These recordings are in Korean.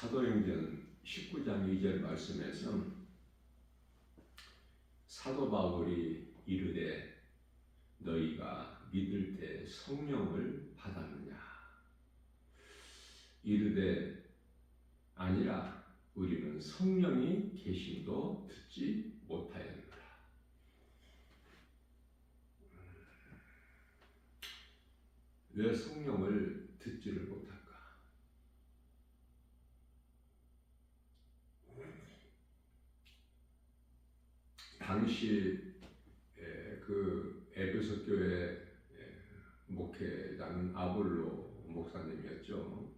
사도행전 19장 2절 말씀에서 사도 바울이 이르되 너희가 믿을 때 성령을 받았느냐. 이르되 아니라 우리는 성령이 계심도 듣지 못하였노라. 왜 성령을 듣지를 못할까? 당시 그 에베소 교회 목회자는 아볼로 목사님이었죠.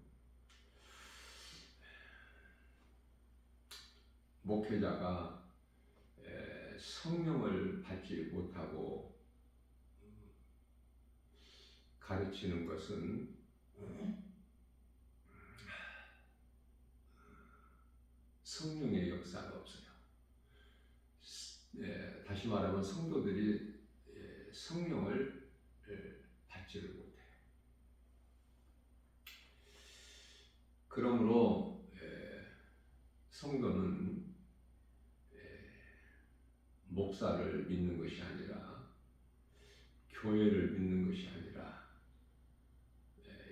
목회자가 성령을 받지 못하고 가르치는 것은 성령의 역사가 없어요. 다시 말하면 성도들이 성령을 받지를 못해요. 그러므로 성도는 목사를 믿는 것이 아니라 교회를 믿는 것이 아니라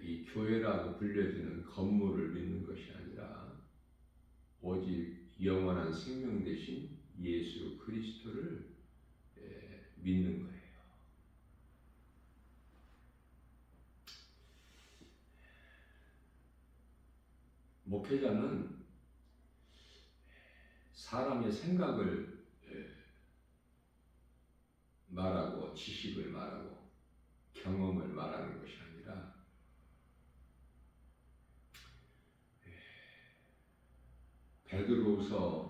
이 교회라고 불려지는 건물을 믿는 것이 아니라 오직 영원한 생명 되신 예수 그리스도를 믿는 거예요. 목회자는 사람의 생각을 말하고 지식을 말하고 경험을 말하는 것이 아니라 베드로후서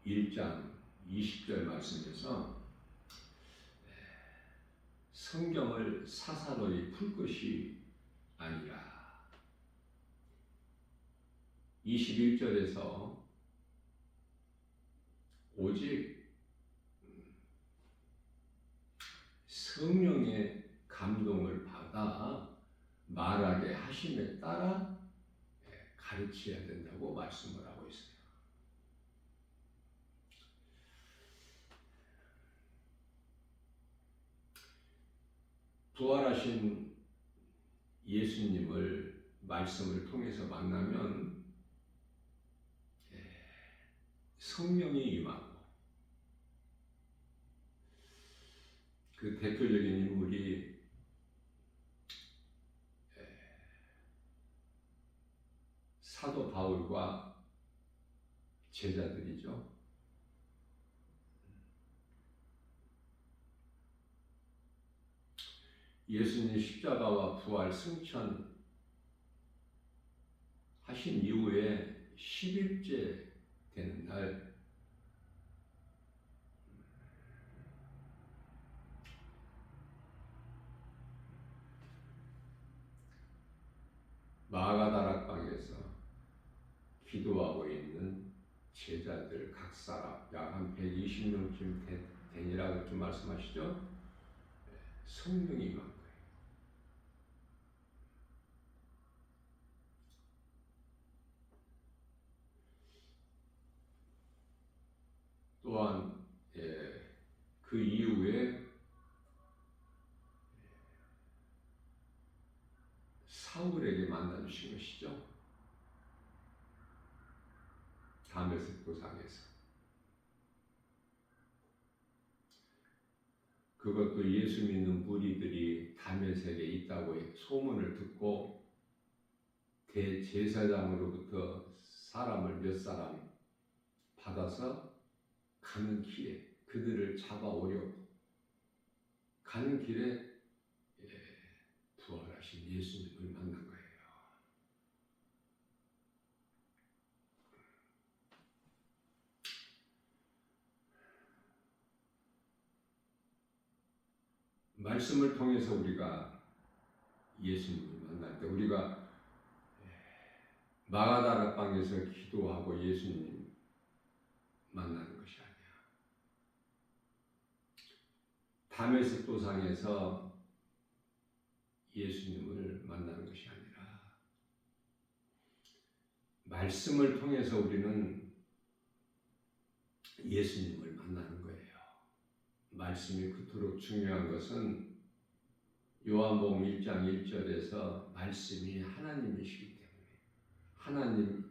1장 20절 말씀에서 성경을 사사로이 풀 것이 아니라 21절에서 오직 성령의 감동을 받아 말하게 하심에 따라 가르쳐야 된다고 말씀을 하고 있어요. 부활하신 예수님을 말씀을 통해서 만나면 성령이 임하고 그 대표적인 인물이 사도 바울과 제자들이죠. 예수님 십자가와 부활 승천 하신 이후에 10일째 되는 날 마가다락방에서 기도하고 있는 제자들 각 사람 약 한 120명쯤 되니라 그렇게 말씀하시죠. 성령이 임한 거예요. 또한 그 이후에 사울에게 만나주신 것이죠. 다메섹 도상에서. 그것도 예수 믿는 무리들이 다메섹에 있다고 소문을 듣고 대제사장으로부터 사람을 몇 사람 받아서 가는 길에 그들을 잡아오려고 가는 길에 부활하신 예수님을 만난 거예요. 말씀을 통해서 우리가 예수님을 만날 때 우리가 마가다락방에서 기도하고 예수님 만나는 것이 아니야. 다메섹 도상에서 예수님을 만나는 것이 아니라 말씀을 통해서 우리는 예수님을 만나는 거예요. 말씀이 그토록 중요한 것은 요한복음 1장 1절에서 말씀이 하나님이시기 때문에 하나님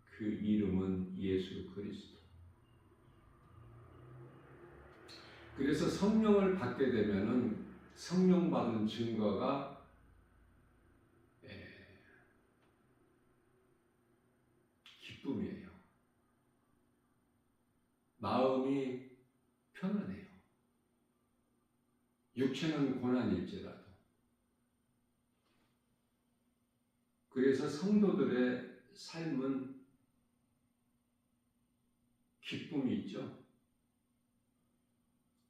그 이름은 예수 그리스도. 그래서 성령을 받게 되면은 성령 받은 증거가 기쁨이에요. 마음이 편안해요. 육체는 고난일지라도. 그래서 성도들의 삶은 기쁨이 있죠.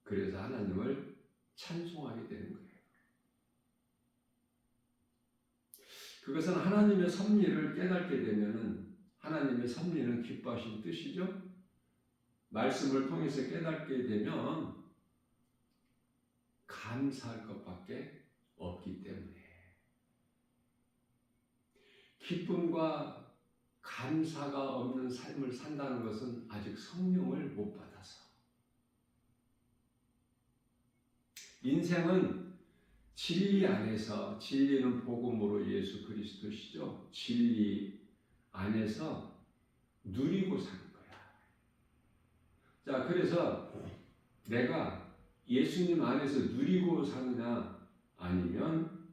그래서 하나님을 찬송하게 되는 거예요. 그것은 하나님의 섭리를 깨닫게 되면은 하나님의 섭리는 기뻐하신 뜻이죠. 말씀을 통해서 깨닫게 되면 감사할 것밖에 없기 때문에 기쁨과 감사가 없는 삶을 산다는 것은 아직 성령을 못 받아서. 인생은 진리 안에서, 진리는 복음으로 예수 그리스도시죠. 진리 안에서 누리고 사는 거야. 자, 그래서 내가 예수님 안에서 누리고 사느냐 아니면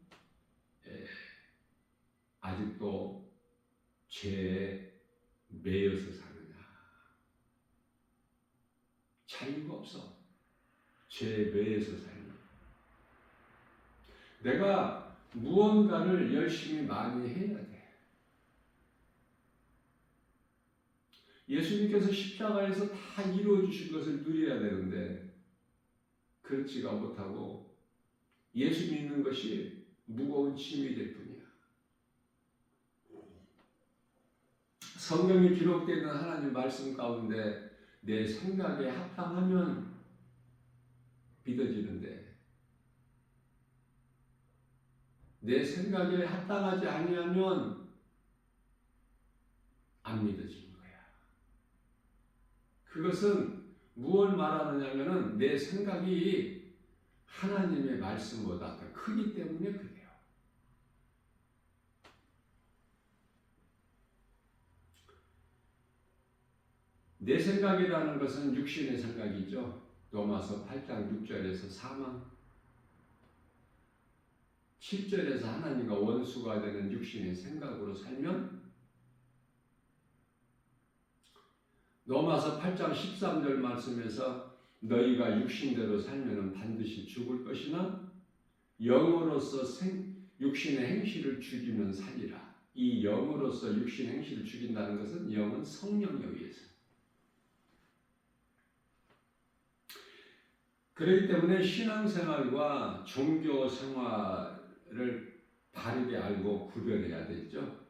아직도 죄에 매여서 사느냐. 자유가 없어. 죄에 매여서 살면. 내가 무언가를 열심히 많이 해야 돼. 예수님께서 십자가에서 다 이루어주신 것을 누려야 되는데 그렇지가 못하고 예수 믿는 것이 무거운 짐이 될 뿐이야. 성경에 기록되는 하나님 말씀 가운데 내 생각에 합당하면 믿어지는데 내 생각에 합당하지 아니하면 안 믿어지는 거야. 그것은 무엇을 말하느냐면은 내 생각이 하나님의 말씀보다 더 크기 때문에 그래요. 내 생각이라는 것은 육신의 생각이죠. 로마서 8장 6절에서 사망, 7절에서 하나님과 원수가 되는 육신의 생각으로 살면, 로마서 8장 13절 말씀에서 너희가 육신대로 살면 반드시 죽을 것이나 영으로서 육신의 행실을 죽이면 살리라. 이 영으로서 육신의 행실을 죽인다는 것은 영은 성령에 의해서. 그렇기 때문에 신앙생활과 종교생활을 다르게 알고 구별해야 되죠.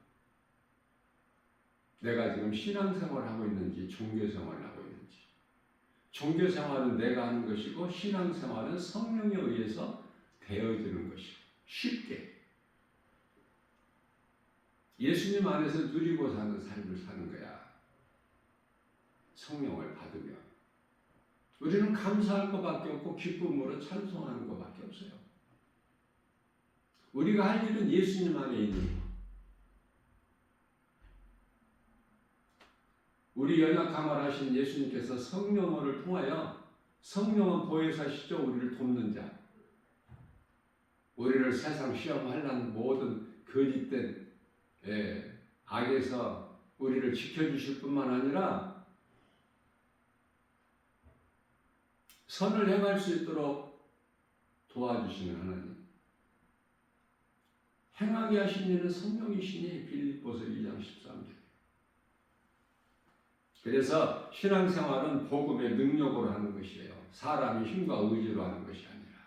내가 지금 신앙생활을 하고 있는지 종교생활을 하고 있는지. 종교생활은 내가 하는 것이고 신앙생활은 성령에 의해서 되어지는 것이고 쉽게 예수님 안에서 누리고 사는 삶을 사는 거야. 성령을 받으면 우리는 감사할 것밖에 없고 기쁨으로 찬송하는 것밖에 없어요. 우리가 할 일은 예수님 안에 있는 것. 우리 연약함을 하신 예수님께서 성령을 통하여, 성령은 보혜사시죠. 우리를 돕는 자. 우리를 세상 시험하려는 모든 거짓된 악에서 우리를 지켜주실 뿐만 아니라 선을 행할 수 있도록 도와주시는 하나님. 행하게 하신 이는 성령이시니 빌립보서 2장 13절. 그래서 신앙생활은 복음의 능력으로 하는 것이에요. 사람이 힘과 의지로 하는 것이 아니라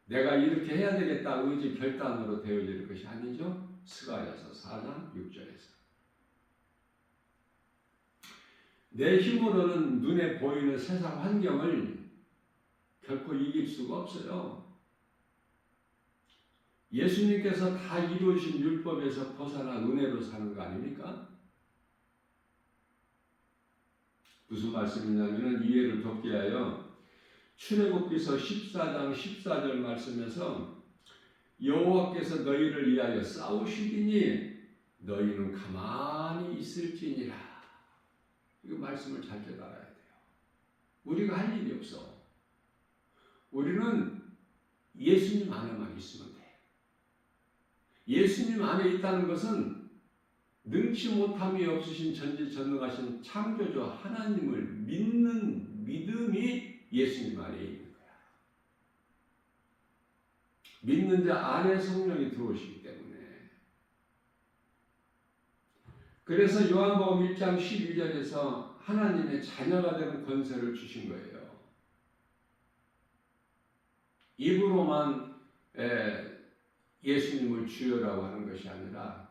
내가 이렇게 해야 되겠다 의지 결단으로 되어질 것이 아니죠. 스가랴서 4장 6절에서 내 힘으로는 눈에 보이는 세상 환경을 결코 이길 수가 없어요. 예수님께서 다 이루어진 율법에서 벗어나 은혜로 사는 거 아닙니까? 무슨 말씀이냐면 이해를 돕기 위하여 출애굽기서 14장 14절 말씀에서 여호와께서 너희를 위하여 싸우시리니 너희는 가만히 있을지니라. 이거 말씀을 잘 깨달아야 돼요. 우리가 할 일이 없어. 우리는 예수님 안에만 있으면 돼. 예수님 안에 있다는 것은 능치 못함이 없으신 전지전능하신 창조주 하나님을 믿는 믿음이 예수님 안에 있는 거야. 믿는 자 안에 성령이 들어오시기 때문에. 그래서 요한복음 1장 12절에서 하나님의 자녀가 되는 권세를 주신 거예요. 입으로만 예수님을 주여라고 하는 것이 아니라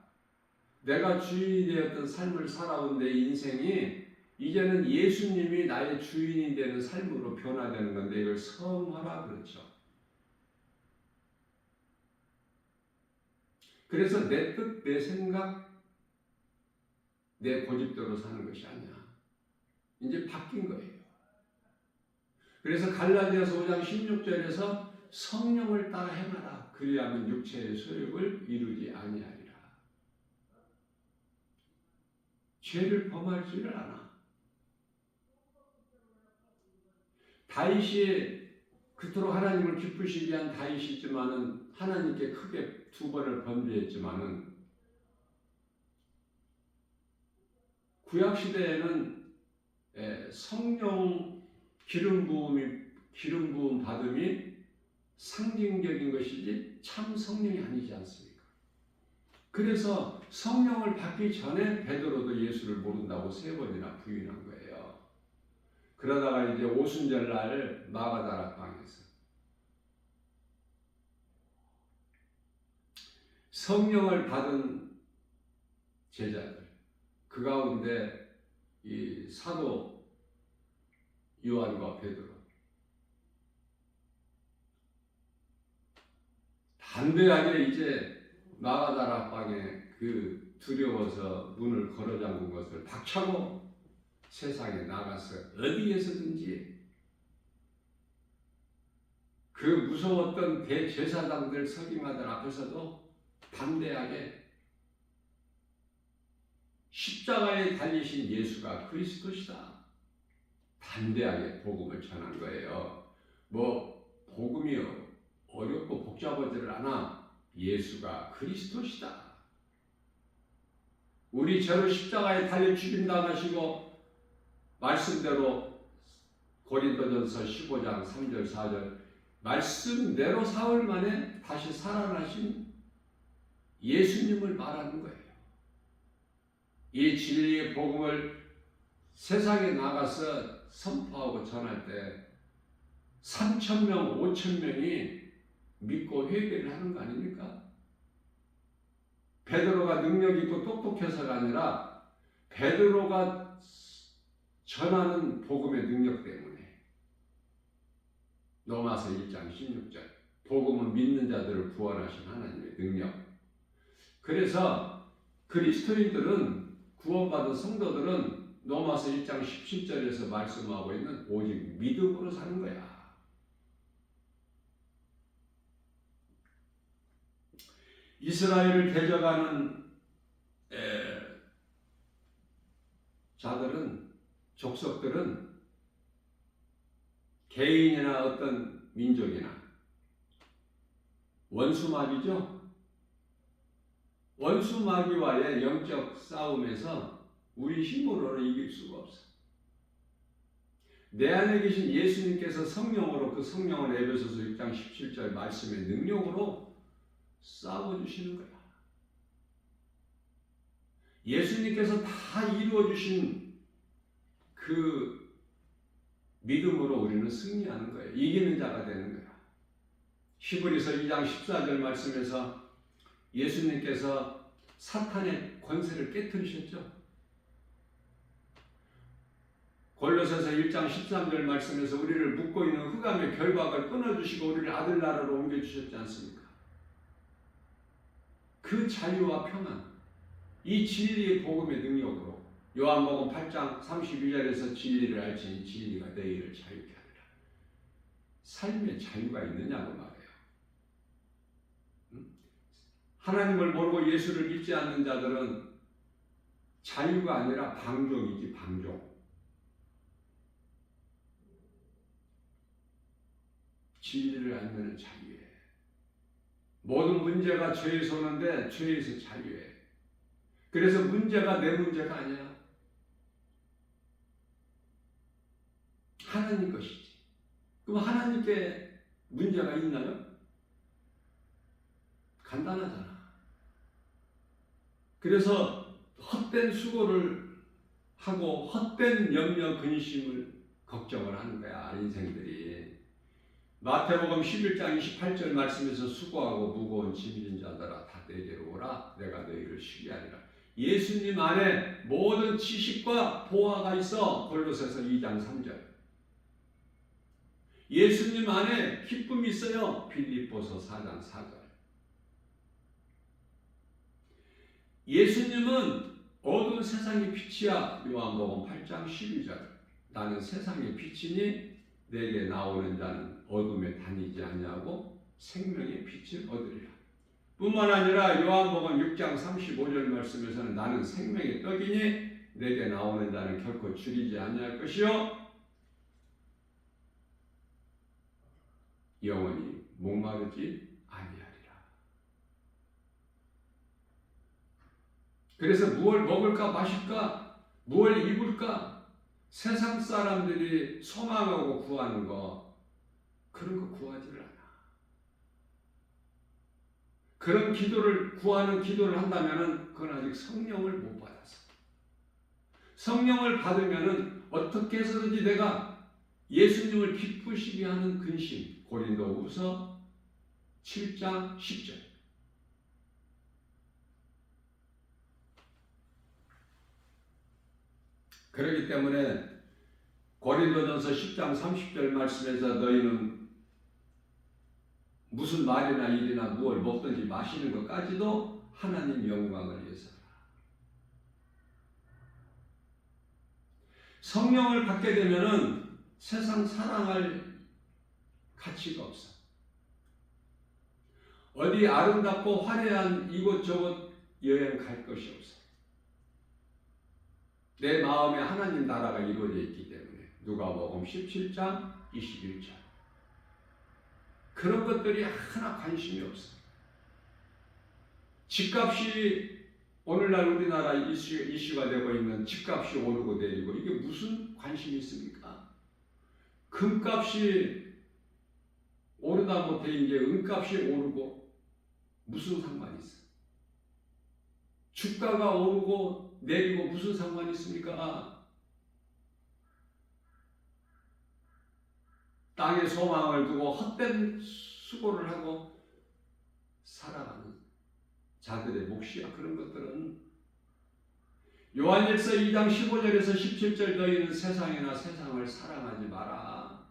내가 주인이 되었던 삶을 살아온 내 인생이 이제는 예수님이 나의 주인이 되는 삶으로 변화되는 건데 이걸 성화라 그렇죠. 그래서 내 뜻, 내 생각, 내 고집대로 사는 것이 아니야. 이제 바뀐 거예요. 그래서 갈라디아서 5장 16절에서 성령을 따라 행하라. 그리하면 육체의 소욕을 이루지 아니하리라. 죄를 범하지를 않아. 다윗이 그토록 하나님을 기쁘시게 한 다윗이지만은 하나님께 크게 2번을 범죄했지만은 구약 시대에는 성령 기름 부음 받음이 상징적인 것이지 참 성령이 아니지 않습니까? 그래서 성령을 받기 전에 베드로도 예수를 모른다고 3번이나 부인한 거예요. 그러다가 이제 오순절 날 마가다락방에서 성령을 받은 제자들, 그 가운데 이 사도 요한과 베드로 담대하게 이제 마가다락방에 그 두려워서 문을 걸어 잠근 것을 박차고 세상에 나가서 어디에서든지 그 무서웠던 대제사장들 서기관들 앞에서도 담대하게 십자가에 달리신 예수가 그리스도시다. 담대하게 복음을 전한 거예요. 복음이 어렵고 복잡하지를 않아. 예수가 그리스도시다. 우리 죄를 십자가에 달려 죽인다 하시고 말씀대로 고린도전서 15장 3절 4절 말씀대로 사흘 만에 다시 살아나신 예수님을 말하는 거예요. 이 진리의 복음을 세상에 나가서 선포하고 전할 때 3,000명, 5,000명이 믿고 회개를 하는 거 아닙니까? 베드로가 능력 있고 똑똑해서가 아니라 베드로가 전하는 복음의 능력 때문에. 로마서 1장 16절 복음은 믿는 자들을 구원하신 하나님의 능력. 그래서 그리스도인들은 구원받은 성도들은 로마서 1장 17절에서 말씀하고 있는 오직 믿음으로 사는 거야. 이스라엘을 대적하는 자들은, 족속들은 개인이나 어떤 민족이나 원수마귀죠. 원수마귀와의 영적 싸움에서 우리 힘으로는 이길 수가 없어. 내 안에 계신 예수님께서 성령으로 그 성령을 에베소서 6장 17절 말씀의 능력으로 싸워주시는 거야. 예수님께서 다 이루어주신 그 믿음으로 우리는 승리하는 거예요. 이기는 자가 되는 거야. 히브리서 2장 14절 말씀에서 예수님께서 사탄의 권세를 깨뜨리셨죠. 골로새서 1장 13절 말씀에서 우리를 묶고 있는 흑암의 결박을 끊어주시고 우리를 아들 나라로 옮겨주셨지 않습니까? 그 자유와 평안, 이 진리의 복음의 능력으로 요한복음 8장 32절에서 진리를 알지니 진리가 너희를 자유케 하리라. 삶의 자유가 있느냐고 말해요. 하나님을 모르고 예수를 믿지 않는 자들은 자유가 아니라 방종이지, 방종. 진리를 알면 자유해. 모든 문제가 죄에서 오는데 죄에서 자유해. 그래서 문제가 내 문제가 아니야. 하나님 것이지. 그럼 하나님께 문제가 있나요? 간단하잖아. 그래서 헛된 수고를 하고 헛된 염려, 근심을 걱정을 하는 거야, 인생들이. 마태복음 11장 28절 말씀에서 수고하고 무거운 짐진 자들아 다 내게로 오라 내가 너희를 쉬게 하리라. 예수님 안에 모든 지식과 보화가 있어. 골로새서 2장 3절. 예수님 안에 기쁨이 있어요. 빌립보서 4장 4절. 예수님은 어두운 세상의 빛이야. 요한복음 8장 12절. 나는 세상의 빛이니 내게 나오는 자는 어둠에 다니지 아니하고 생명의 빛을 얻으리라. 뿐만 아니라 요한복음 6장 35절 말씀에서는 나는 생명의 떡이니 내게 나오는 자는 결코 줄이지 아니할 것이요 영원히 목마르지 아니하리라. 그래서 무엇을 먹을까 마실까 무엇을 입을까 세상 사람들이 소망하고 구하는 거 그런 거 구하지를 않아. 그런 기도를 구하는 기도를 한다면은 그건 아직 성령을 못 받았어. 성령을 받으면은 어떻게 해서든지 내가 예수님을 기쁘시게 하는 근심. 고린도후서 7장 10절. 그렇기 때문에 고린도전서 10장 30절 말씀에서 너희는 무슨 말이나 일이나 무엇을 먹든지 마시는 것까지도 하나님 영광을 위해서 성령을 받게 되면은 세상 사랑할 가치가 없어. 어디 아름답고 화려한 이곳저곳 여행 갈 것이 없어. 내 마음에 하나님 나라가 이루어져 있기 때문에. 누가복음 17장 21절. 그런 것들이 하나 관심이 없어. 집값이 오늘날 우리나라 이슈가 되고 있는 집값이 오르고 내리고 이게 무슨 관심이 있습니까? 금값이 오르다 못해 이제 은값이 오르고 무슨 상관이 있어? 주가가 오르고 내리고 무슨 상관이 있습니까? 땅에 소망을 두고 헛된 수고를 하고 살아가는 자들의 몫이야. 그런 것들은 요한일서 2장 15절에서 17절 너희는 세상이나 세상을 사랑하지 마라.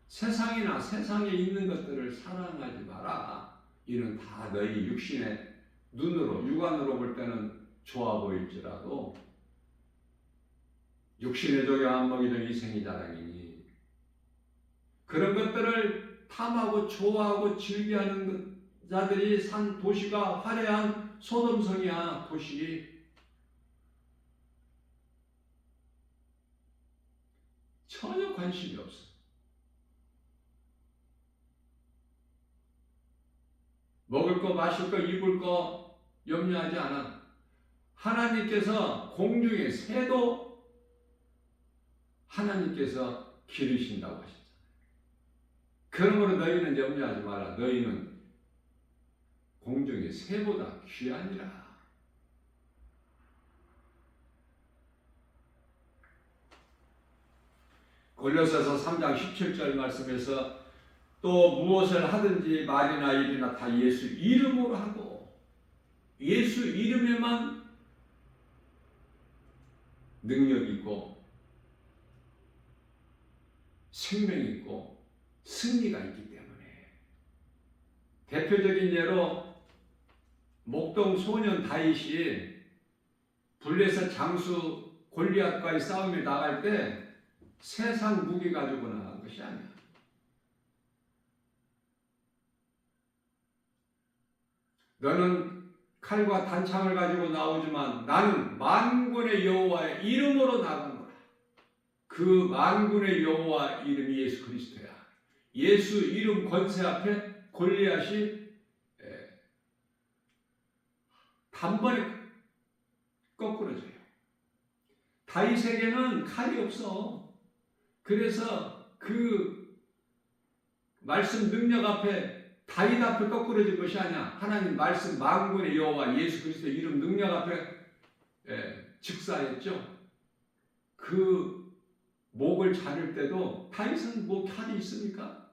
세상이나 세상에 있는 것들을 사랑하지 마라. 이는 다 너희 육신의 눈으로 육안으로 볼 때는 좋아 보일지라도 육신의 조개 안 먹이던 이생이 자랑이니 그런 것들을 탐하고 좋아하고 즐겨하는 자들이 산 도시가 화려한 소돔성이야. 도시 전혀 관심이 없어. 먹을 거 마실 거 입을 거 염려하지 않아. 하나님께서 공중의 새도 하나님께서 기르신다고 하셨잖아요. 그러므로 너희는 염려하지 마라. 너희는 공중의 새보다 귀하니라. 골로새서 3장 17절 말씀에서 또 무엇을 하든지 말이나 일이나 다 예수 이름으로 하고 예수 이름에만 능력이 있고 생명이 있고 승리가 있기 때문에 대표적인 예로 목동 소년 다윗이 블레셋 장수 골리앗과의 싸움에 나갈 때 세상 무기 가지고 나간 것이 아니야. 너는 칼과 단창을 가지고 나오지만 나는 만군의 여호와의 이름으로 나간 거야. 그 만군의 여호와 이름이 예수 그리스도야. 예수 이름 권세 앞에 골리앗이 단번에 거꾸러져요. 다윗에게는 칼이 없어. 그래서 그 말씀 능력 앞에 다윗 앞에 거꾸러진 것이 아니야. 하나님 말씀 만군의 여호와 예수 그리스도 이름 능력 앞에 즉사했죠. 그 목을 자를 때도 다윗은 뭐 칼이 있습니까?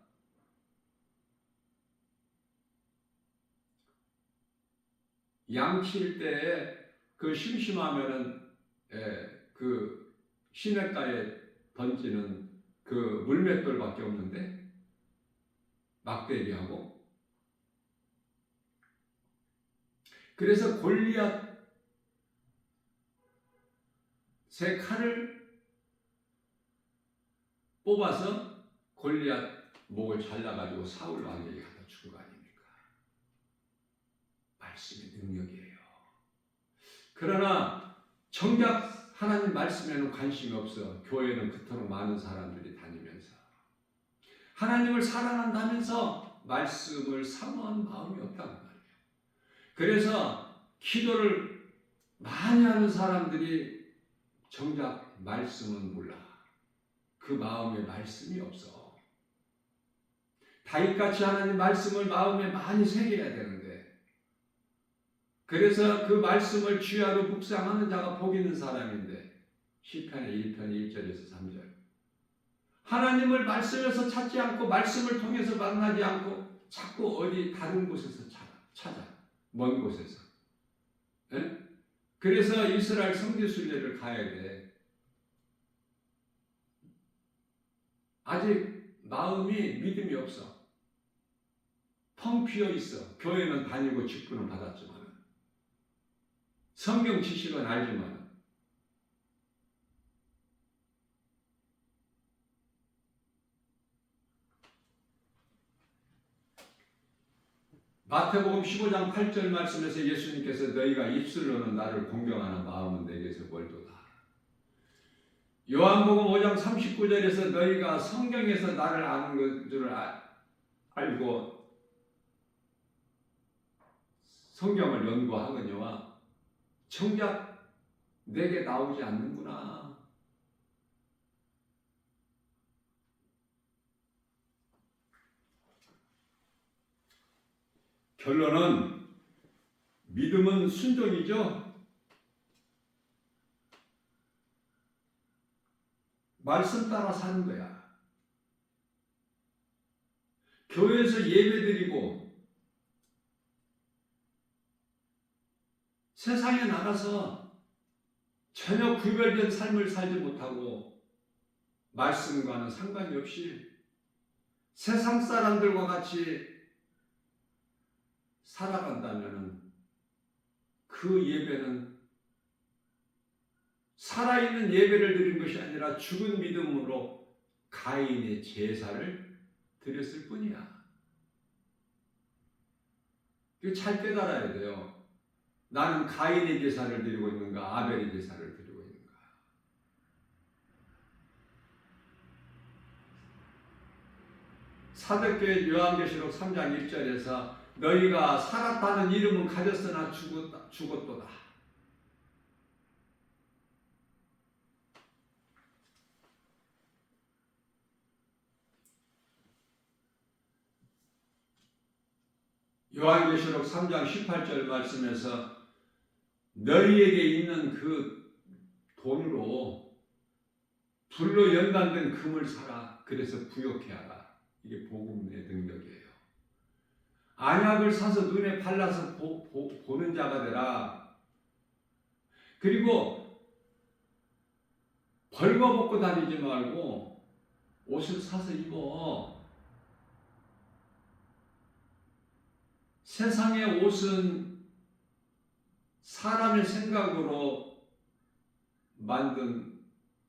양칠 때 그 심심하면은 그 시냇가에 던지는 그 물맷돌밖에 없는데 막대기하고. 그래서 골리앗의 칼을 뽑아서 골리앗 목을 잘라가지고 사울 왕에게 갖다 준 거 아닙니까? 말씀의 능력이에요. 그러나 정작 하나님 말씀에는 관심이 없어. 교회는 그토록 많은 사람들이 다니면서 하나님을 사랑한다면서 말씀을 사모하는 마음이 없다는 말이에요. 그래서 기도를 많이 하는 사람들이 정작 말씀은 몰라. 그 마음에 말씀이 없어. 다윗같이 하나님 말씀을 마음에 많이 새겨야 되는데, 그래서 그 말씀을 주야로 묵상하는 자가 복 있는 사람인데, 시편의 1편 1절에서 3절 하나님을 말씀에서 찾지 않고 말씀을 통해서 만나지 않고 자꾸 어디 다른 곳에서 찾아 먼 곳에서. 그래서 이스라엘 성지순례를 가야 돼. 아직 마음이 믿음이 없어. 텅 비어 있어. 교회는 다니고 직분은 받았지만, 성경 지식은 알지만, 마태복음 15장 8절 말씀에서 예수님께서 너희가 입술로는 나를 공경하는 마음은 내게서 멀도다. 요한복음 5장 39절에서 너희가 성경에서 나를 아는 줄 알고 성경을 연구하거니와 정작 내게 나오지 않는구나. 결론은 믿음은 순종이죠. 말씀 따라 사는 거야. 교회에서 예배드리고 세상에 나가서 전혀 구별된 삶을 살지 못하고 말씀과는 상관이 없이 세상 사람들과 같이 살아간다면 그 예배는 살아있는 예배를 드린 것이 아니라 죽은 믿음으로 가인의 제사를 드렸을 뿐이야. 이거 잘 깨달아야 돼요. 나는 가인의 제사를 드리고 있는가, 아벨의 제사를 드리고 있는가. 사도교회 요한계시록 3장 1절에서 너희가 살았다는 이름은 가졌으나 죽었도다. 요한계시록 3장 18절 말씀에서 너희에게 있는 그 돈으로 불로 연단된 금을 사라. 그래서 부욕해 하라. 이게 복음의 능력이에요. 안약을 사서 눈에 발라서 보는 자가 되라. 그리고 벌거벗고 다니지 말고 옷을 사서 입어. 세상의 옷은 사람의 생각으로 만든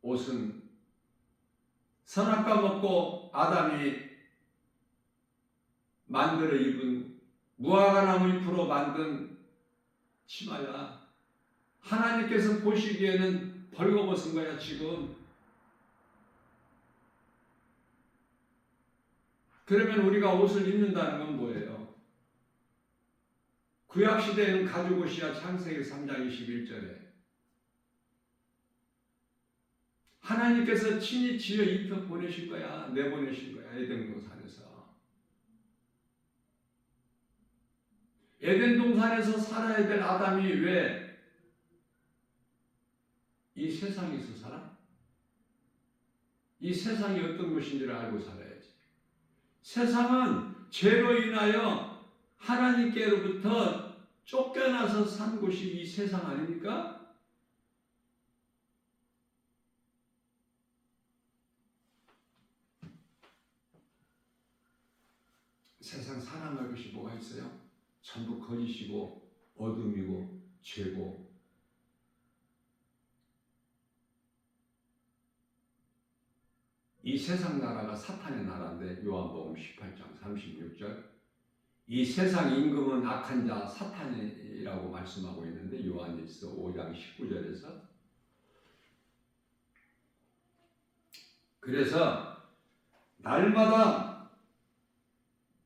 옷은 선악과 먹고 아담이 만들어 입은 무화과 나무 잎으로 만든 치마야. 하나님께서 보시기에는 벌거벗은 거야 지금. 그러면 우리가 옷을 입는다는 건 뭐예요? 구약시대에는 가죽옷이야. 창세기 3장 21절에 하나님께서 친히 지어 입혀 보내신 거야. 내보내신 거야. 에덴 동산에서. 에덴 동산에서 살아야 될 아담이 왜 이 세상에서 살아? 이 세상이 어떤 것인지를 알고 살아야지. 세상은 죄로 인하여 하나님께로부터 쫓겨나서 산 곳이 이 세상 아닙니까? 세상 사랑할 것이 뭐가 있어요? 전부 거짓이고 어둠이고 죄고. 이 세상 나라가 사탄의 나라인데 요한복음 18장 36절 이 세상 임금은 악한 자 사탄이라고 말씀하고 있는데 요한일서 5장 19절에서 그래서 날마다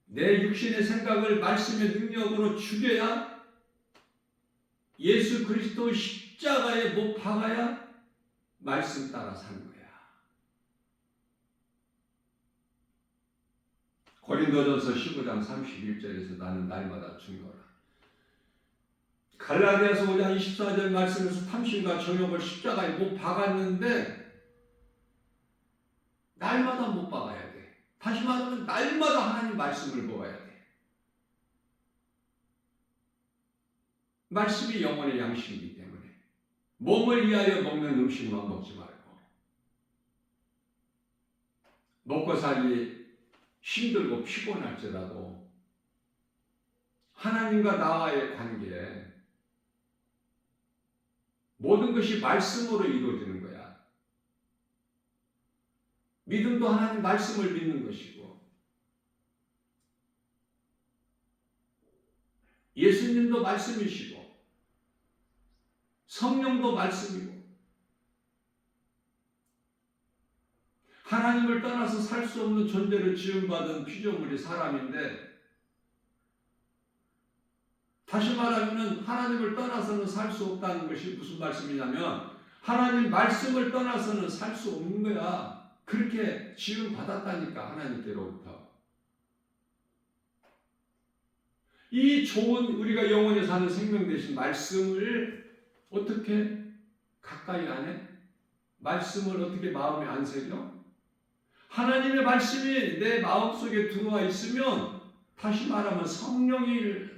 내 육신의 생각을 말씀의 능력으로 죽여야 예수 그리스도 십자가에 못 박아야 말씀 따라 사는 거야. 고린도전서 15장 31절에서 나는 날마다 죽노라. 갈라디아서 5장 24절 말씀에서 탐심과 정욕을 십자가에 못 박았는데 날마다 못 박아야 돼. 다시 말하면 날마다 하나님 말씀을 먹어야 돼. 말씀이 영혼의 양식이기 때문에 몸을 위하여 먹는 음식만 먹지 말고 먹고 살기 힘들고 피곤할지라도 하나님과 나와의 관계에 모든 것이 말씀으로 이루어지는 거야. 믿음도 하나님 말씀을 믿는 것이고 예수님도 말씀이시고 성령도 말씀이고 하나님을 떠나서 살 수 없는 존재로 지음받은 피조물이 사람인데 다시 말하면 하나님을 떠나서는 살 수 없다는 것이 무슨 말씀이냐면 하나님 말씀을 떠나서는 살 수 없는 거야. 그렇게 지음받았다니까 하나님께로부터. 이 좋은 우리가 영원히 사는 생명 되신 말씀을 어떻게 가까이 안 해? 말씀을 어떻게 마음에 안 새겨? 하나님의 말씀이 내 마음속에 들어와 있으면 다시 말하면 성령이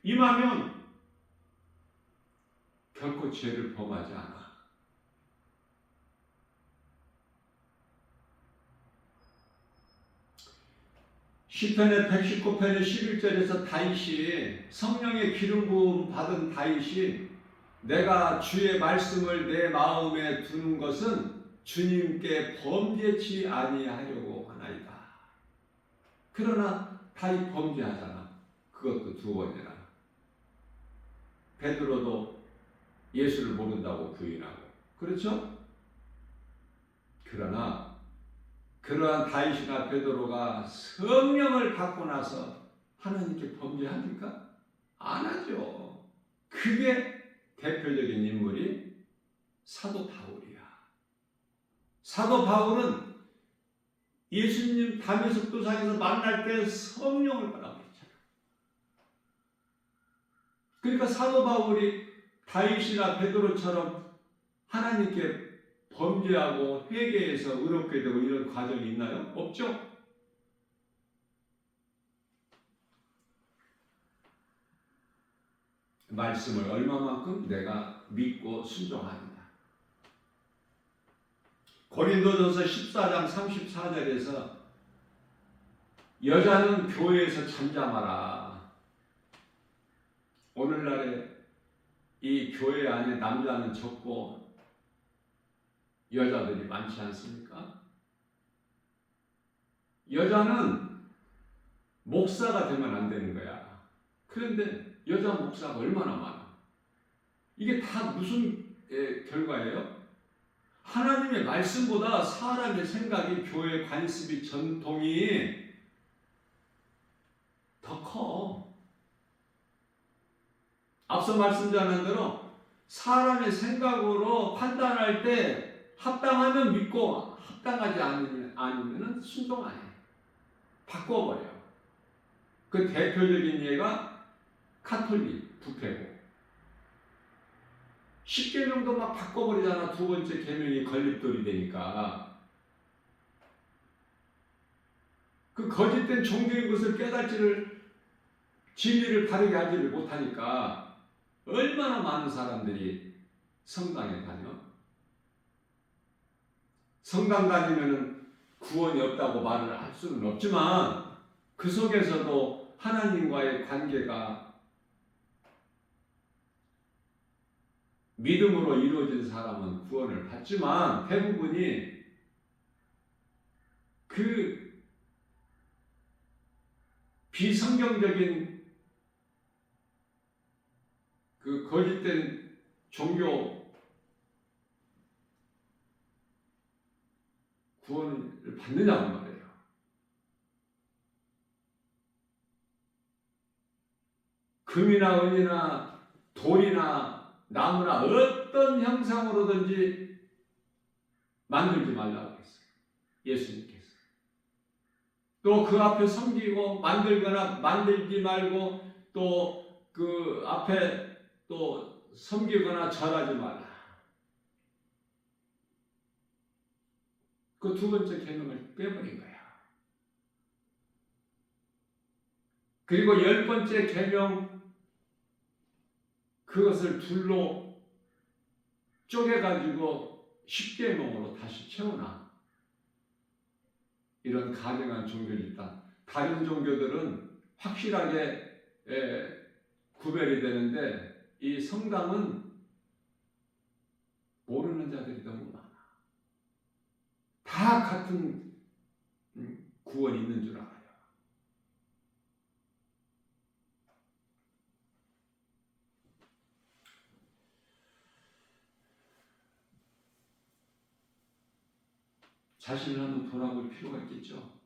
임하면 결코 죄를 범하지 않아. 시편의 119편의 11절에서 다윗이 성령의 기름 부음 받은 다윗이 내가 주의 말씀을 내 마음에 두는 것은 주님께 범죄치 아니하려고 하나이다. 그러나 다윗 범죄하잖아. 그것도 두 번이나. 베드로도 예수를 모른다고 부인하고. 그렇죠? 그러나 그러한 다윗이나 베드로가 성령을 받고 나서 하나님께 범죄합니까? 안 하죠. 그게 대표적인 인물이 사도 바울이야. 사도 바울은 예수님 담에색 도상에서 만날 때 성령을 받아버렸잖아. 그러니까 사도 바울이 다윗이나 베드로처럼 하나님께 범죄하고 회개해서 의롭게 되고 이런 과정이 있나요? 없죠? 말씀을 얼마만큼 내가 믿고 순종하는가. 고린도전서 14장 34절에서 여자는 교회에서 잠잠하라. 오늘날에 이 교회 안에 남자는 적고 여자들이 많지 않습니까? 여자는 목사가 되면 안 되는 거야. 그런데 여자 목사가 얼마나 많아? 이게 다 무슨 결과예요? 하나님의 말씀보다 사람의 생각이, 교회 관습이, 전통이 더 커. 앞서 말씀드린 대로 사람의 생각으로 판단할 때 합당하면 믿고 합당하지 않으면 순종 안 해. 바꿔버려. 그 대표적인 예가 카톨릭 부패고. 10계명도 막 바꿔버리잖아. 두 번째 계명이 걸림돌이 되니까. 그 거짓된 종교인 것을 깨닫지를, 진리를 바르게 하지를 못하니까 얼마나 많은 사람들이 성당에 다녀? 성당 다니면은 구원이 없다고 말을 할 수는 없지만 그 속에서도 하나님과의 관계가 믿음으로 이루어진 사람은 구원을 받지만 대부분이 그 비성경적인 그 거짓된 종교 구원을 받느냐고 말이에요. 금이나 은이나 돌이나 나무나 어떤 형상으로든지 만들지 말라고 했어요. 예수님께서. 또 그 앞에 섬기고 만들거나 만들지 말고 또 그 앞에 또 섬기거나 절하지 말라. 그 두 번째 계명을 빼버린 거야. 그리고 10번째 계명, 그것을 둘로 쪼개가지고 10계명으로 다시 채워놔. 이런 가증한 종교가 있다. 다른 종교들은 확실하게 구별이 되는데 이 성당은 모르는 자들이 너무 많아. 다 같은 구원이 있는 줄 알아요. 자신을 한번 돌아볼 필요가 있겠죠.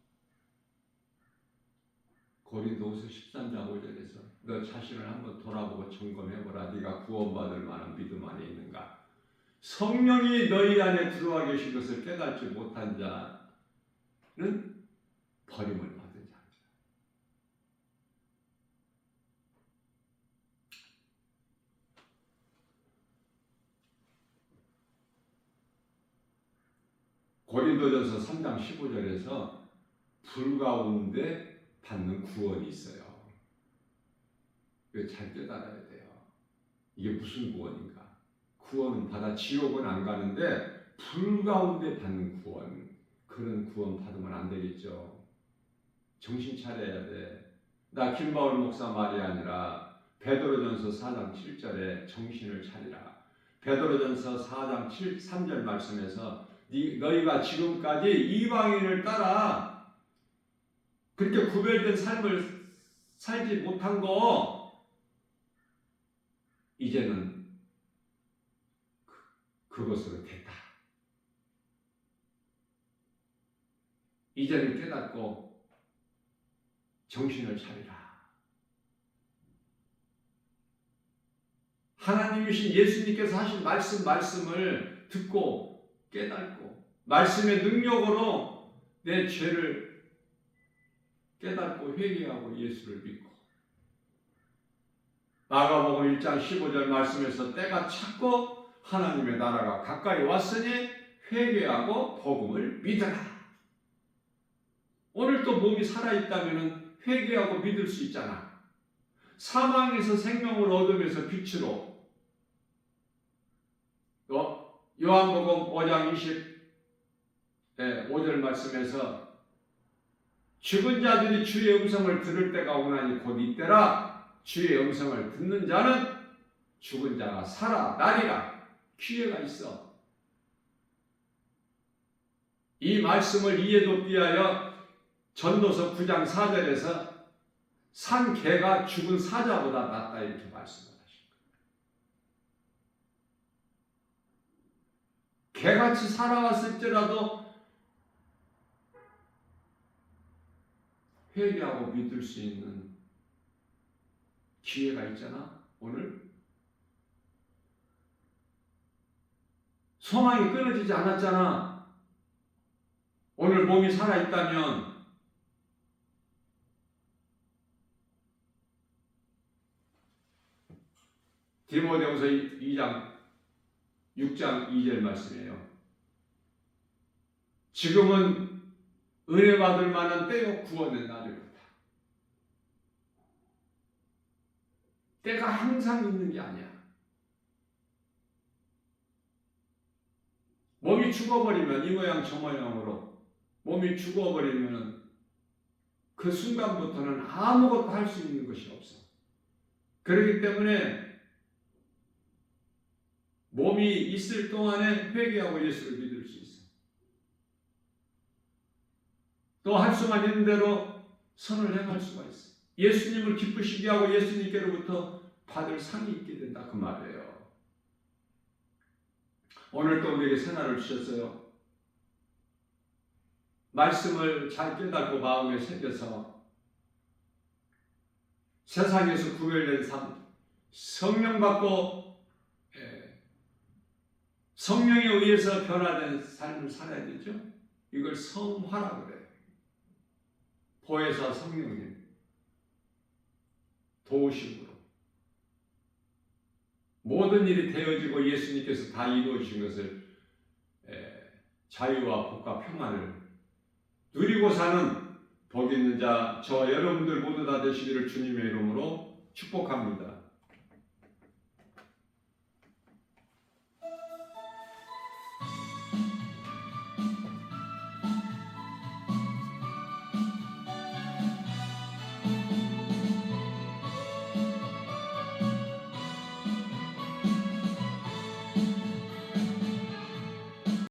고린도후서 13장 5절에서 너 자신을 한번 돌아보고 점검해보라. 네가 구원받을 만한 믿음 안에 있는가. 성령이 너희 안에 들어와 계신 것을 깨닫지 못한 자는 버림을 받은 자입니다. 고린도전서 3장 15절에서 불 가운데 받는 구원이 있어요. 이거 잘 깨달아야 돼요. 이게 무슨 구원인가? 구원은 받아 지옥은 안 가는데 불 가운데 받는 구원, 그런 구원 받으면 안 되겠죠. 정신 차려야 돼. 나 김바울 목사 말이 아니라 베드로전서 4장 7절에 정신을 차리라. 베드로전서 4장 3절 말씀에서 너희가 지금까지 이방인을 따라 그렇게 구별된 삶을 살지 못한 거 이제는 그것으로 됐다. 이제는 깨닫고 정신을 차리라. 하나님이신 예수님께서 하신 말씀을 듣고 깨닫고 말씀의 능력으로 내 죄를 깨닫고 회개하고 예수를 믿고 마가복음 1장 15절 말씀에서 때가 찼고 하나님의 나라가 가까이 왔으니 회개하고 복음을 믿어라. 오늘 또 몸이 살아있다면 회개하고 믿을 수 있잖아. 사망에서 생명을 얻으면서 빛으로 요한복음 5장 25절 말씀에서 죽은 자들이 주의 음성을 들을 때가 오나니 곧 이때라. 주의 음성을 듣는 자는 죽은 자가 살아나리라. 기회가 있어. 이 말씀을 이해돕기 위하여 전도서 9장 4절에서 산 개가 죽은 사자보다 낫다 이렇게 말씀을 하십니다. 개같이 살아왔을지라도 회개하고 믿을 수 있는 기회가 있잖아. 오늘 소망이 끊어지지 않았잖아. 오늘 몸이 살아있다면 디모데후서 2장 6장 2절 말씀이에요. 지금은 은혜 받을 만한 때요 구원의 날이로다. 때가 항상 있는 게 아니야. 몸이 죽어버리면 이 모양 저 모양으로 몸이 죽어버리면 그 순간부터는 아무것도 할 수 있는 것이 없어. 그렇기 때문에 몸이 있을 동안에 회개하고 예수를 믿을 수 있어. 또 할 수만 있는 대로 선을 행할 수가 있어. 예수님을 기쁘시게 하고 예수님께로부터 받을 상이 있게 된다 그 말이에요. 오늘 또 우리에게 새날을 주셨어요. 말씀을 잘 깨닫고 마음에 새겨서 세상에서 구별된 삶, 성령 받고 성령에 의해서 변화된 삶을 살아야 되죠. 이걸 성화라고 그래요. 보혜사 성령님 도우심으로 모든 일이 되어지고 예수님께서 다 이루어주신 것을 자유와 복과 평안을 누리고 사는 복 있는 자 저 여러분들 모두 다 되시기를 주님의 이름으로 축복합니다.